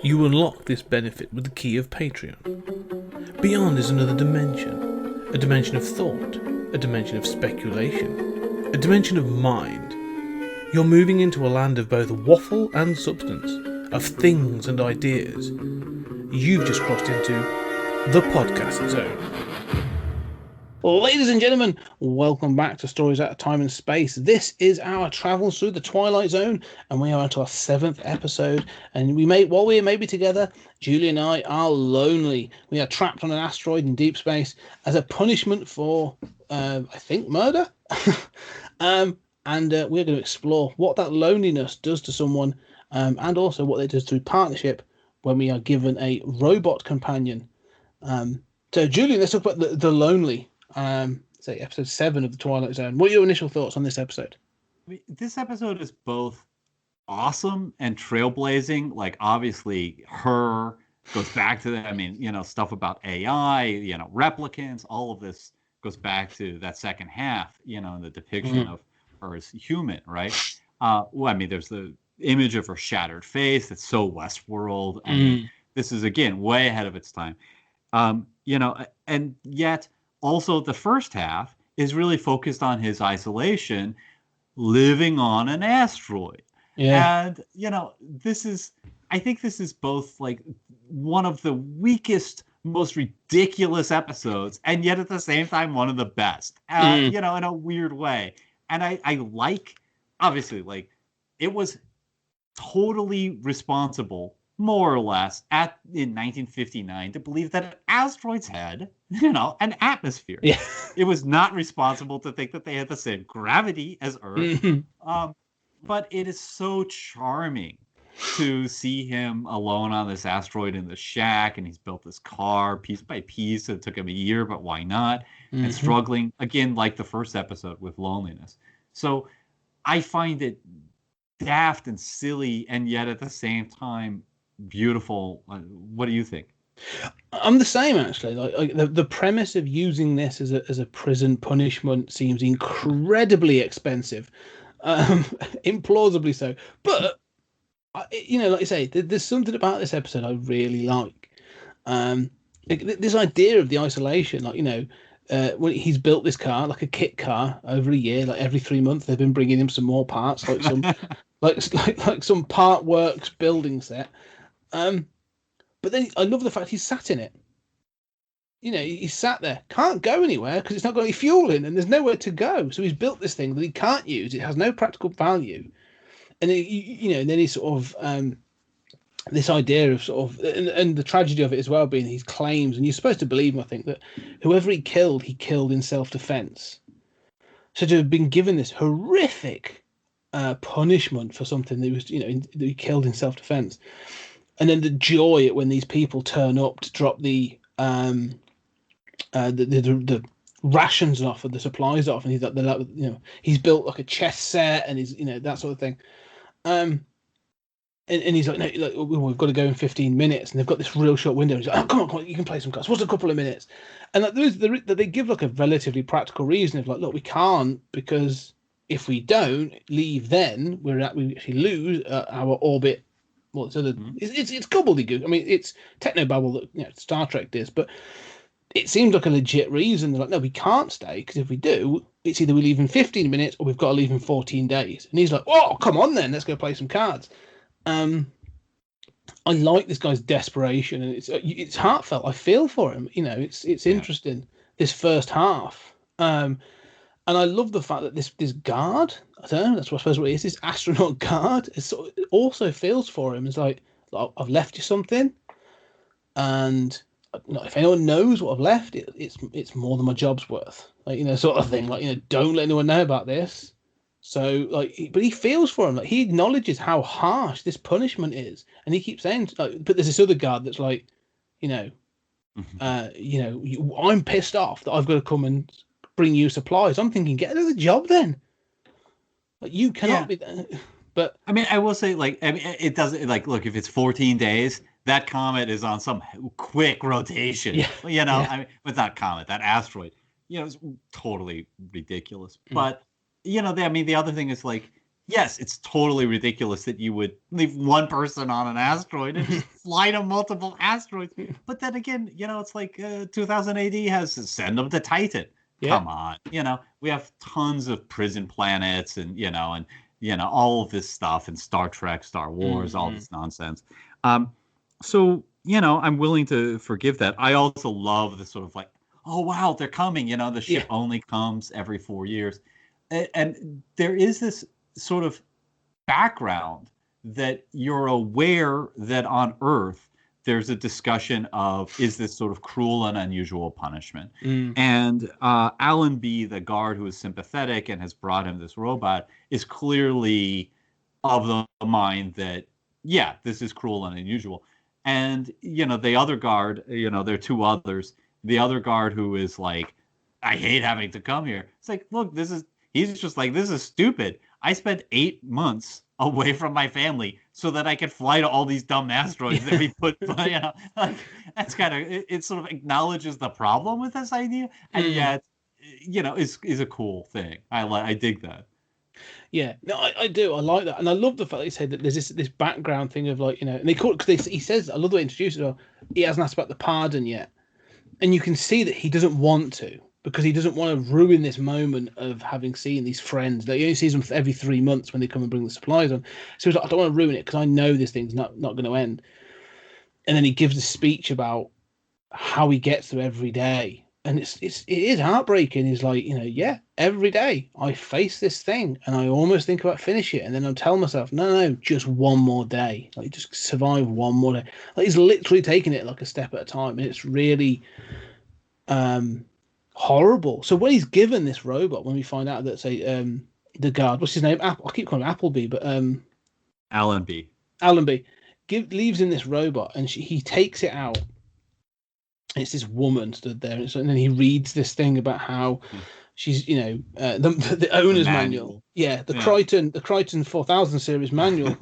You unlock this benefit with the key of Patreon. Beyond is another dimension. A dimension of thought. A dimension of speculation. A dimension of mind. You're moving into a land of both waffle and substance. Of things and ideas. You've just crossed into the podcast zone. Ladies and gentlemen, welcome back to Stories Out of Time and Space. This is our travels through the Twilight Zone, and we are onto our 7th episode. And while we may be together, Julian and I are lonely. We are trapped on an asteroid in deep space as a punishment for, I think, murder. And we're going to explore what that loneliness does to someone, and also what it does through partnership when we are given a robot companion. So, Julian, let's talk about the lonely. Say episode 7 of the Twilight Zone. What are your initial thoughts on this episode? I mean, this episode is both awesome and trailblazing. Like, obviously, her goes back to stuff about AI, replicants. All of this goes back to that second half, and the depiction of her as human, right? There's the image of her shattered face that's so Westworld. This is, again, way ahead of its time. And yet also the first half is really focused on his isolation, living on an asteroid. Yeah. And, I think this is both like one of the weakest, most ridiculous episodes, and yet at the same time, one of the best, in a weird way. And I like, obviously, like, it was totally responsible, more or less, in 1959 to believe that an asteroid's had, an atmosphere. Yeah. It was not responsible to think that they had the same gravity as Earth. But it is so charming to see him alone on this asteroid in the shack, and he's built this car piece by piece. It took him a year, but why not? And struggling, again, like the first episode, with loneliness. So I find it daft and silly, and yet at the same time beautiful. What do you think? I'm the same, actually. Like the premise of using this as a prison punishment seems incredibly expensive, implausibly so. But like you say, there's something about this episode I really like. This idea of the isolation, when he's built this car, like a kit car, over a year, like every 3 months they've been bringing him some more parts, like some like some part works building set. But then I love the fact he's sat in it. He's sat there, can't go anywhere because it's not got any fuel in, and there's nowhere to go. So he's built this thing that he can't use. It has no practical value, and then he sort of this idea of and the tragedy of it as well being he claims, and you're supposed to believe him, I think, that whoever he killed in self-defense. So to have been given this horrific punishment for something that was that he killed in self-defense. And then the joy at when these people turn up to drop the rations off and the supplies off, and he's built like a chess set, and he's that sort of thing. And he's like, no, we've got to go in 15 minutes, and they've got this real short window. He's like, oh, come on, you can play some cards. What's a couple of minutes? And they give like a relatively practical reason of like, look, we can't, because if we don't leave, then we actually lose our orbit. Well, it's gobbledygook. I mean, it's technobabble that Star Trek does, but it seems like a legit reason. They're like, no, we can't stay, because if we do, it's either we leave in 15 minutes or we've got to leave in 14 days. And he's like, oh, come on then, let's go play some cards. I like this guy's desperation, and it's heartfelt. I feel for him. It's interesting, this first half. And I love the fact that this guard, I don't know, that's what I suppose what it is, this astronaut guard, it also feels for him. It's like, I've left you something, and if anyone knows what I've left, it's more than my job's worth. Sort of thing. Don't let anyone know about this. So, but he feels for him. Like, he acknowledges how harsh this punishment is, and he keeps saying, but there's this other guard that's like, I'm pissed off that I've got to come and bring you supplies. I'm thinking, get another job then. Like, you cannot be there. But I mean, I will say, it doesn't, look, if it's 14 days, that comet is on some quick rotation. I mean, but that comet, that asteroid, it's totally ridiculous. But the other thing is, yes, it's totally ridiculous that you would leave one person on an asteroid and just fly to multiple asteroids. But then again, it's like 2000 AD has send them to Titan. Yeah. Come on, we have tons of prison planets and all of this stuff and Star Trek, Star Wars, all this nonsense. So I'm willing to forgive that. I also love the sort of like, oh wow, they're coming. The ship only comes every 4 years, and there is this sort of background that you're aware that on Earth there's a discussion of, is this sort of cruel and unusual punishment? And Alan B, the guard who is sympathetic and has brought him this robot, is clearly of the mind that, yeah, this is cruel and unusual. And, the other guard, there are two others. The other guard who is like, I hate having to come here. It's like, look, he's just like, this is stupid. I spent 8 months away from my family so that I could fly to all these dumb asteroids that we put, like that's kind of, it sort of acknowledges the problem with this idea. And yet, is a cool thing. I dig that. Yeah, no, I do. I like that, and I love the fact they say that there's this background thing of like, and they call it, because he says, I love the way they introduce it. He hasn't asked about the pardon yet, and you can see that he doesn't want to, because he doesn't want to ruin this moment of having seen these friends. Like, he only sees them every 3 months when they come and bring the supplies on. So he's like, I don't want to ruin it because I know this thing's not going to end. And then he gives a speech about how he gets through every day. And it is heartbreaking. He's like, yeah, every day I face this thing and I almost think about finishing it. And then I tell myself, no, just one more day. Like, just survive one more day. Like, he's literally taking it like a step at a time. And it's really horrible. So when he's given this robot, when we find out that, say, the guard, what's his name? I keep calling him Appleby, but Allenby leaves him this robot, and he takes it out. It's this woman stood there, and then he reads this thing about how she's, the owner's manual. Yeah, the Crichton 4000 series manual.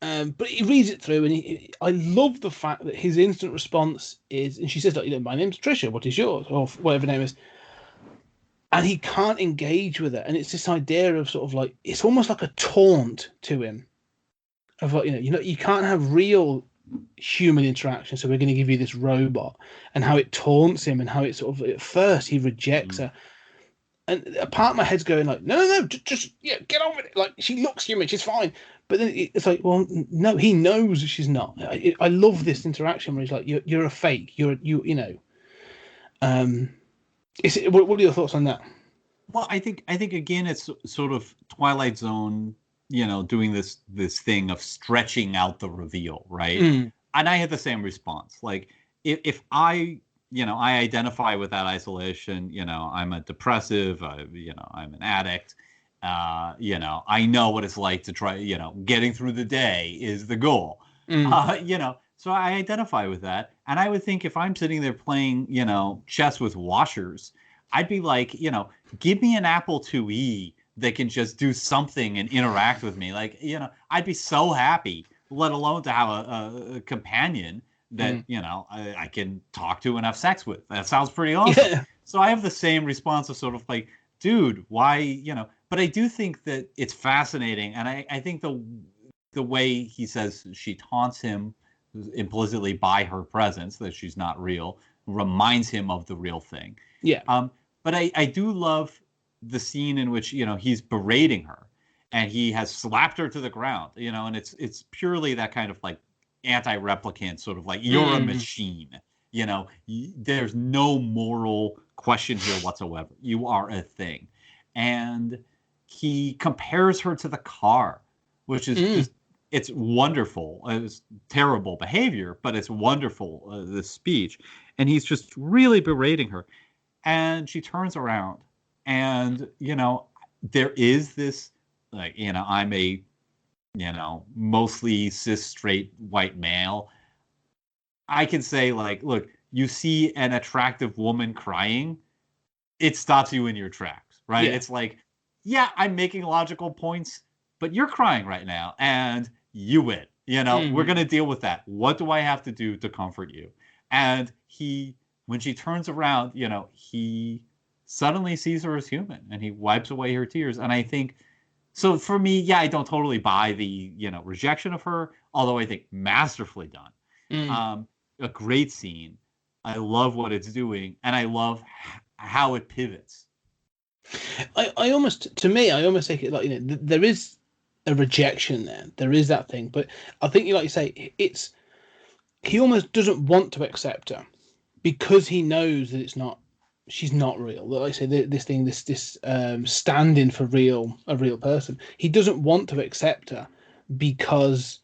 But he reads it through, and I love the fact that his instant response is, and she says, like, my name's Tricia, what is yours? Or whatever her name is. And he can't engage with it. And it's this idea of sort of like, it's almost like a taunt to him. Of like, you can't have real human interaction, so we're going to give you this robot, and how it taunts him, and how it sort of, at first he rejects her. And a part of my head's going like, no, just get on with it. Like, she looks human, she's fine. But then it's like, well, no, he knows she's not. I love this interaction where he's like, you're a fake. What are your thoughts on that? Well, I think again, it's sort of Twilight Zone, doing this thing of stretching out the reveal, right? And I had the same response. Like, if I identify with that isolation, I'm a depressive, I'm an addict. I know what it's like to try, getting through the day is the goal. So I identify with that. And I would think if I'm sitting there playing, chess with washers, I'd be like, give me an Apple IIe that can just do something and interact with me. Like, I'd be so happy, let alone to have a companion that, I can talk to and have sex with. That sounds pretty awesome. Yeah. So I have the same response of sort of like, dude, why, but I do think that it's fascinating. And I think the way he says she taunts him implicitly by her presence, that she's not real, reminds him of the real thing. Yeah. But I do love the scene in which, he's berating her and he has slapped her to the ground, and it's purely that kind of like anti-replicant sort of like, you're a machine, there's no moral question here whatsoever. You are a thing. And he compares her to the car, which is just, it's wonderful. It's terrible behavior, but it's wonderful, this speech. And he's just really berating her. And she turns around and, there is this, like, I'm a, mostly cis straight white male. I can say, like, look, you see an attractive woman crying, it stops you in your tracks, right? Yeah. It's like, yeah, I'm making logical points, but you're crying right now and you win. We're going to deal with that. What do I have to do to comfort you? And when she turns around, he suddenly sees her as human and he wipes away her tears. And I think So for me, yeah, I don't totally buy the, rejection of her, although I think masterfully done. A great scene. I love what it's doing, and I love how it pivots. I almost take it like, there is a rejection there. There is that thing, but I think like you say, he almost doesn't want to accept her because he knows that she's not real. Like I say, this stand-in for a real person. He doesn't want to accept her because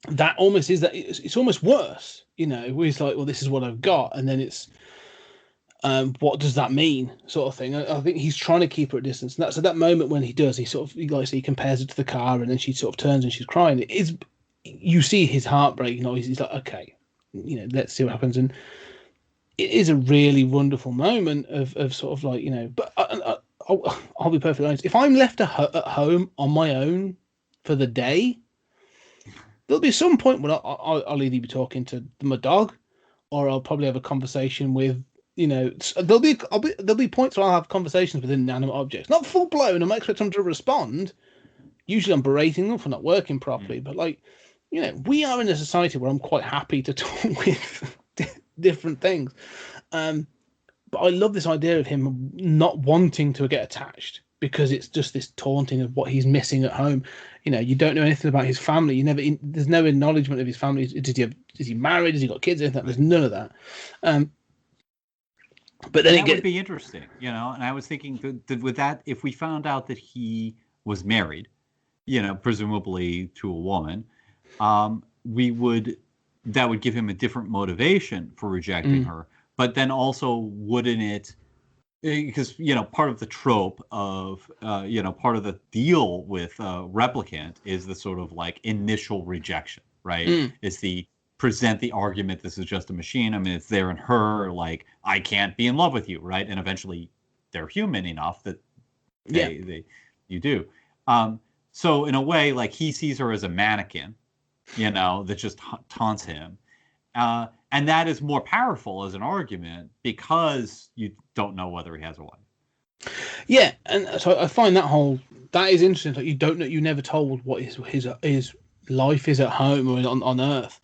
that almost is that it's almost worse. Where he's like, well, this is what I've got, and then it's what does that mean, sort of thing. I think he's trying to keep her at distance, and that's at that moment when he does. He sort of, like I say, he compares it to the car, and then she sort of turns and she's crying. It is, you see his heartbreak. He's like, okay, let's see what happens, and it is a really wonderful moment of sort of like, But I'll be perfectly honest. If I'm left at home on my own for the day, there'll be some point when I'll either be talking to my dog, or I'll probably have a conversation with. There'll be points where I'll have conversations with inanimate objects, not full blown. I'm expecting them to respond. Usually, I'm berating them for not working properly. But we are in a society where I'm quite happy to talk with different things. But I love this idea of him not wanting to get attached because it's just this taunting of what he's missing at home. You don't know anything about his family. There's no acknowledgement of his family. Is he married? Has he got kids? Anything? There's none of that. But then that would be interesting, and I was thinking that with that, if we found out that he was married, presumably to a woman, that would give him a different motivation for rejecting her. But then also, wouldn't it? Because part of the trope of part of the deal with Replicant is the sort of like initial rejection, right? It's the present the argument this is just a machine. I mean, it's there in her, like, I can't be in love with you, right? And eventually they're human enough that you do. So in a way, like, he sees her as a mannequin, that just taunts him. And that is more powerful as an argument because you don't know whether he has a wife. Yeah, and so I find that is interesting. Like, you don't know, you never told what his life is at home or on Earth.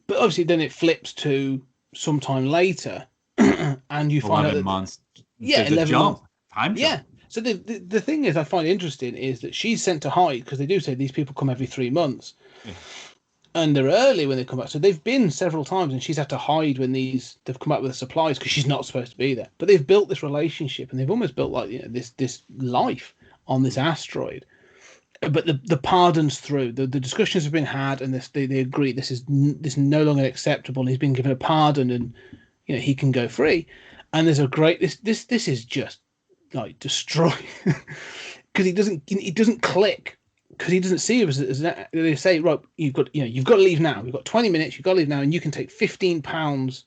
But obviously, then it flips to sometime later, and you find out that months. Yeah, 11 months. Time jump. Yeah. So the thing is, I find interesting is that she's sent to hide because they do say these people come every 3 months, and they're early when they come back. So they've been several times, and she's had to hide when they've come back with the supplies because she's not supposed to be there. But they've built this relationship, and they've almost built like this life on this asteroid. But the pardon's through. The discussions have been had, and they agree this is no longer acceptable. And he's been given a pardon, and he can go free. And there's a great this is just like destroy because he doesn't click because he doesn't see it as they say, right, you've got to leave now. We've got 20 minutes. You've got to leave now, and you can take £15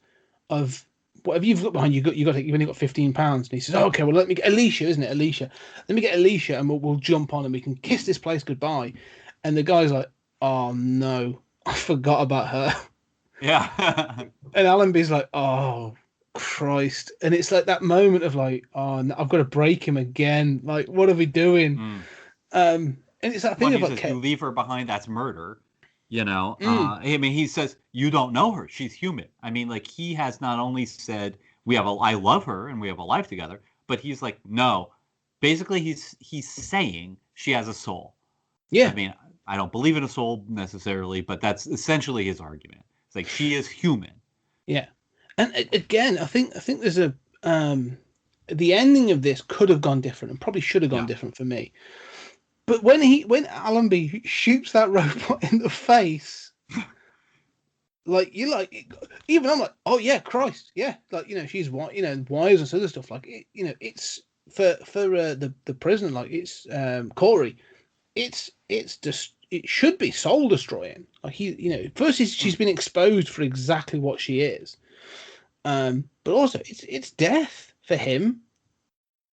of whatever you've got behind you. You've only got £15. And he says, okay, well, let me get Alicia, isn't it? Alicia. Let me get Alicia, and we'll jump on and we can kiss this place goodbye. And the guy's like, oh no, I forgot about her. Yeah. And Allenby's like, oh Christ. And it's like that moment of like, oh, I've got to break him again. Like, what are we doing? And it's that thing about you leave her behind, that's murder. I mean, he says, you don't know her. She's human. I mean, like, he has not only said, I love her and we have a life together, but he's like, no. Basically, he's saying she has a soul. Yeah. I mean, I don't believe in a soul necessarily, but that's essentially his argument. It's like, she is human. Yeah. And again, I think there's the ending of this could have gone different and probably should have gone different for me. But when Allenby shoots that robot in the face, like even I'm like, oh yeah, Christ, yeah, like she's wise and other stuff. Like it's for the prisoner, like it's Corey, it's just it should be soul destroying. Like first she's been exposed for exactly what she is, but also it's death for him.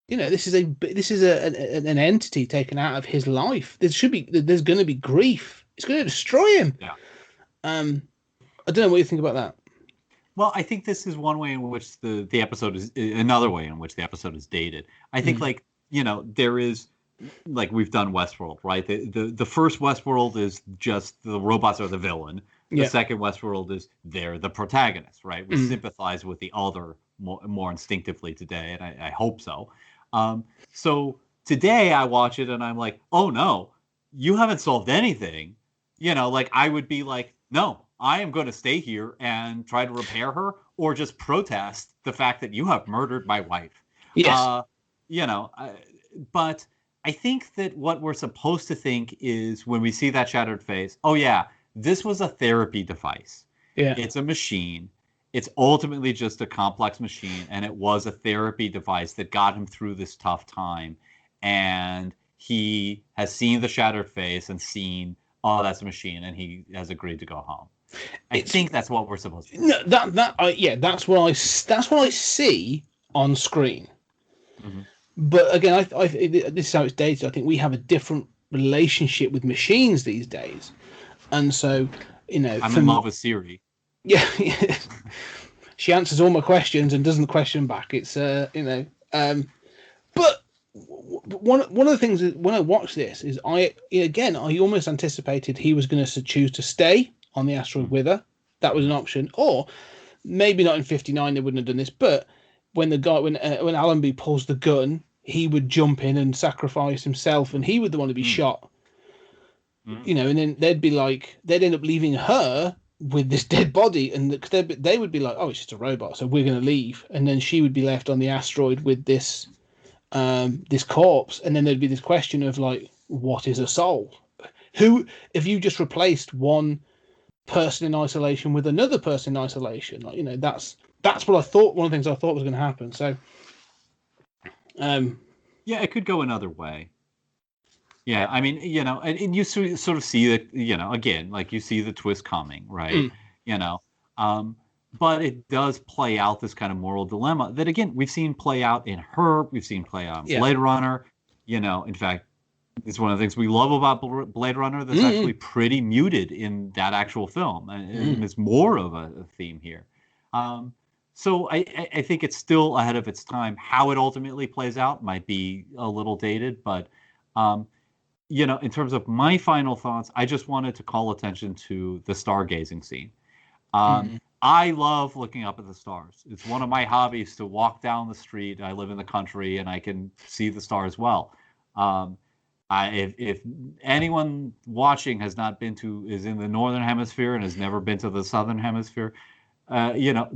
This is an entity taken out of his life. There's going to be grief. It's going to destroy him. Yeah. I don't know what you think about that. Well, I think this is one way in which the episode is another way in which the episode is dated. I think there is like we've done Westworld, right? The first Westworld is just the robots are the villain. The Yeah. second Westworld is they're the protagonist, right? We sympathize with the other more instinctively today, and I hope so. So today I watch it and I'm like, oh no, you haven't solved anything. Like I would be like, no, I am going to stay here and try to repair her, or just protest the fact that you have murdered my wife. Yes. But I think that what we're supposed to think is when we see that shattered face, oh yeah, this was a therapy device. Yeah. It's a machine. It's ultimately just a complex machine, and it was a therapy device that got him through this tough time. And he has seen the shattered face and seen, oh, that's a machine, and he has agreed to go home. I think that's what we're supposed to do. No, that's what I see on screen. Mm-hmm. But again, this is how it's dated. I think we have a different relationship with machines these days, and so I'm in love with Siri. Yeah, she answers all my questions and doesn't question back. It's But one of the things is, when I watched this, is I almost anticipated he was going to choose to stay on the asteroid with her. That was an option, or maybe not in '59 they wouldn't have done this. But when Allenby pulls the gun, he would jump in and sacrifice himself, and he would the one to be shot. And then they'd end up leaving her with this dead body, and they would be like, oh, it's just a robot, so we're going to leave, and then she would be left on the asteroid with this corpse, and then there'd be this question of like, what is a soul? Who, if you just replaced one person in isolation with another person in isolation, that's what I thought. One of the things I thought was going to happen. So, yeah, it could go another way. Yeah, I mean, and you sort of see that, again, like you see the twist coming, right? But it does play out this kind of moral dilemma that, again, we've seen play out in Her, we've seen play out in Blade Runner. In fact, it's one of the things we love about Blade Runner that's actually pretty muted in that actual film, and it's more of a theme here. So I think it's still ahead of its time. How it ultimately plays out might be a little dated, but in terms of my final thoughts, I just wanted to call attention to the stargazing scene. I love looking up at the stars. It's one of my hobbies to walk down the street. I live in the country and I can see the stars well. If anyone watching is in the northern hemisphere and has never been to the southern hemisphere,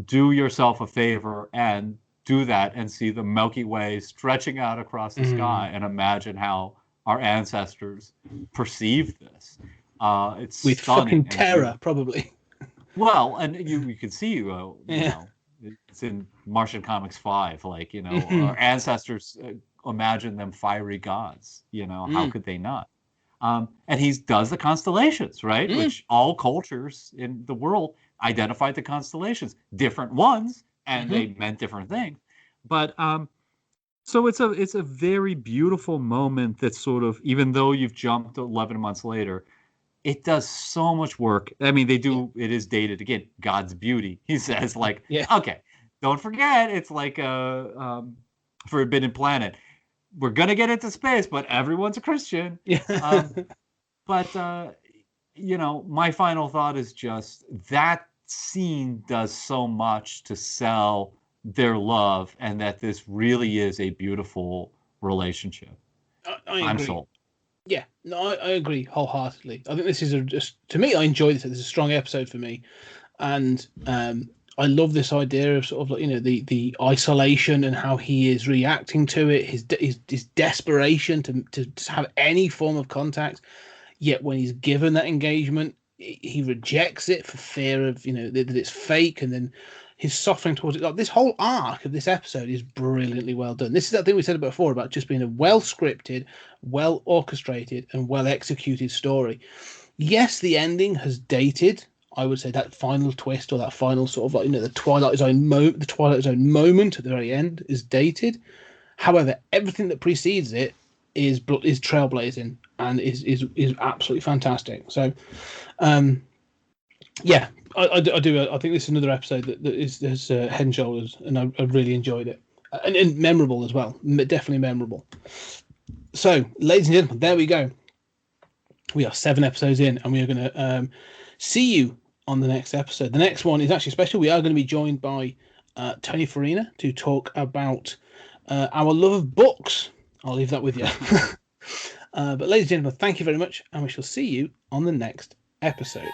do yourself a favor and do that and see the Milky Way stretching out across the sky and imagine how our ancestors perceived this. It's with stunning. Fucking terror, probably. Well, and you can see, it's in Martian Comics 5, like, our ancestors imagine them fiery gods, how could they not? And he does the constellations, right? Which all cultures in the world identified the constellations, different ones, and they meant different things. But so it's a very beautiful moment that sort of, even though you've jumped 11 months later, it does so much work. I mean, it is dated again. God's beauty. He says, like, okay, don't forget, it's like a forbidden planet. We're gonna get into space, but everyone's a Christian. But my final thought is just that scene does so much to sell their love, and that this really is a beautiful relationship. I'm sold. Yeah, no, I agree wholeheartedly. I think this is to me, I enjoy this. This is a strong episode for me, and I love this idea of sort of like the isolation and how he is reacting to it. His desperation to have any form of contact, yet when he's given that engagement, he rejects it for fear of that it's fake, and then his softening towards it. Like, this whole arc of this episode is brilliantly well done. This is that thing we said before about just being a well scripted, well orchestrated, and well executed story. Yes, the ending has dated. I would say that final twist, or that final sort of like the Twilight Zone moment at the very end is dated. However, everything that precedes it is trailblazing and is absolutely fantastic. So, yeah. I do. I think this is another episode that is head and shoulders, and I really enjoyed it, and memorable as well. Definitely memorable. So, ladies and gentlemen, there we go. We are 7 episodes in, and we are going to see you on the next episode. The next one is actually special. We are going to be joined by Tony Farina to talk about our love of books. I'll leave that with you. But ladies and gentlemen, thank you very much, and we shall see you on the next episode.